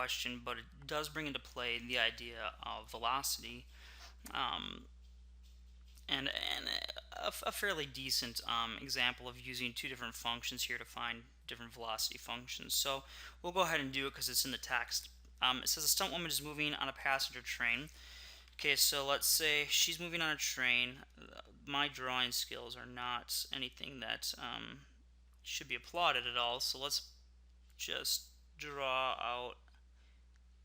question, but it does bring into play the idea of velocity, um, and a fairly decent example of using two different functions here to find different velocity functions. So we'll go ahead and do it because it's in the text. It says a stunt woman is moving on a passenger train. Okay, so let's say she's moving on a train. My drawing skills are not anything that should be applauded at all, so let's just draw out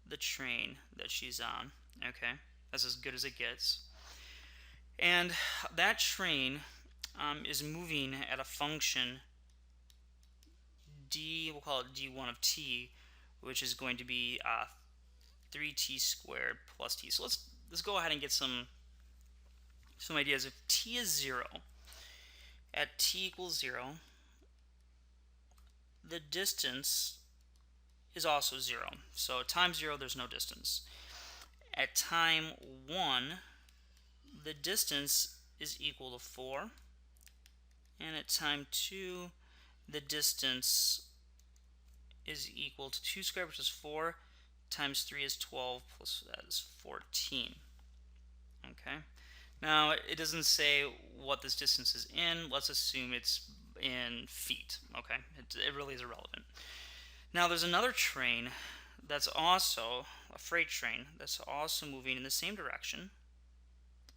the train that she's on. Okay, that's as good as it gets. And that train is moving at a function d, we'll call it d1 of t, which is going to be 3t squared plus t. So let's go ahead and get some ideas. If t is 0, at t equals 0, the distance is also 0. So at time 0, there's no distance. At time 1, the distance is equal to 4. And at time 2, the distance is equal to 2 squared, which is 4, times 3 is 12, plus that is 14. Okay. Now, it doesn't say what this distance is in. Let's assume it's in feet. Okay. It really is irrelevant. Now, there's another train that's also a freight train that's also moving in the same direction.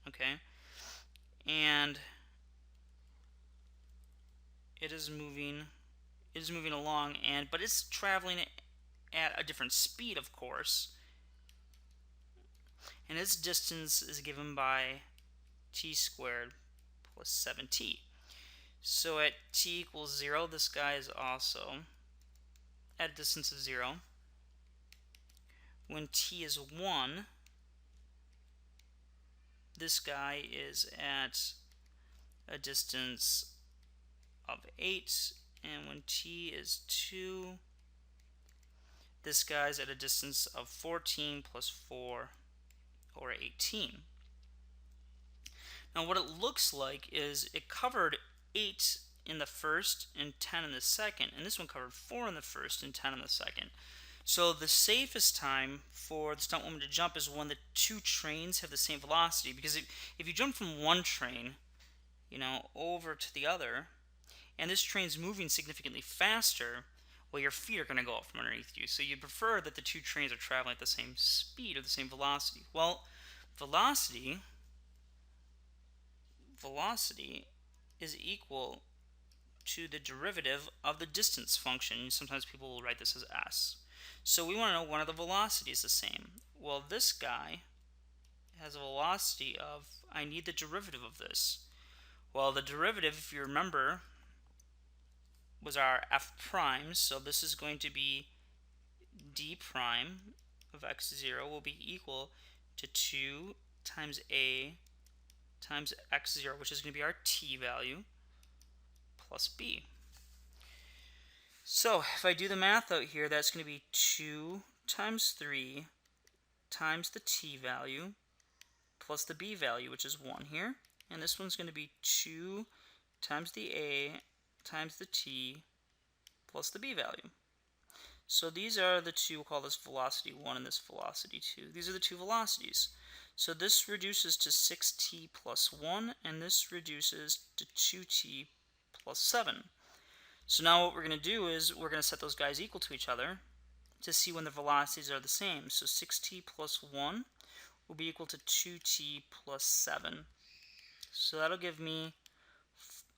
Okay. And it is moving along, but it's traveling at a different speed, of course, and its distance is given by t squared plus 7t. So at t equals 0, this guy is also at a distance of 0. When t is 1, this guy is at a distance of 8, and when t is 2, this guy's at a distance of 14 plus 4, or 18. Now what it looks like is it covered 8 in the first and 10 in the second, and this one covered 4 in the first and 10 in the second. So the safest time for the stunt woman to jump is when the two trains have the same velocity, because if you jump from one train, over to the other, and this train's moving significantly faster, well, your feet are going to go up from underneath you. So you prefer that the two trains are traveling at the same speed or the same velocity. Well, velocity is equal to the derivative of the distance function. Sometimes people will write this as s. So we want to know when are the velocities the same. Well, this guy has a velocity of, I need the derivative of this. Well, the derivative, if you remember, was our f primes, so this is going to be d prime of x0 will be equal to 2 times a times x0, which is going to be our t value, plus b. So if I do the math out here, that's going to be 2 times 3 times the t value plus the b value, which is 1 here. And this one's going to be 2 times the a times the t plus the b value. So these are the two, we'll call this velocity 1 and this velocity 2. These are the two velocities. So this reduces to 6t plus 1, and this reduces to 2t plus 7. So now what we're going to do is we're going to set those guys equal to each other to see when the velocities are the same. So 6t plus 1 will be equal to 2t plus 7. So that'll give me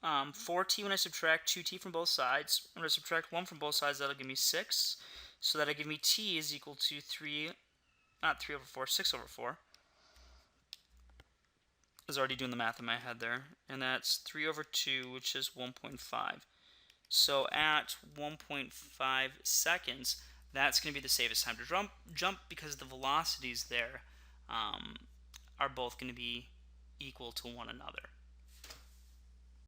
4t when I subtract 2t from both sides. When I subtract 1 from both sides, that'll give me 6. So that'll give me t is equal to 6 over 4. I was already doing the math in my head there. And that's 3 over 2, which is 1.5. So at 1.5 seconds, that's going to be the safest time to jump because the velocities there are both going to be equal to one another.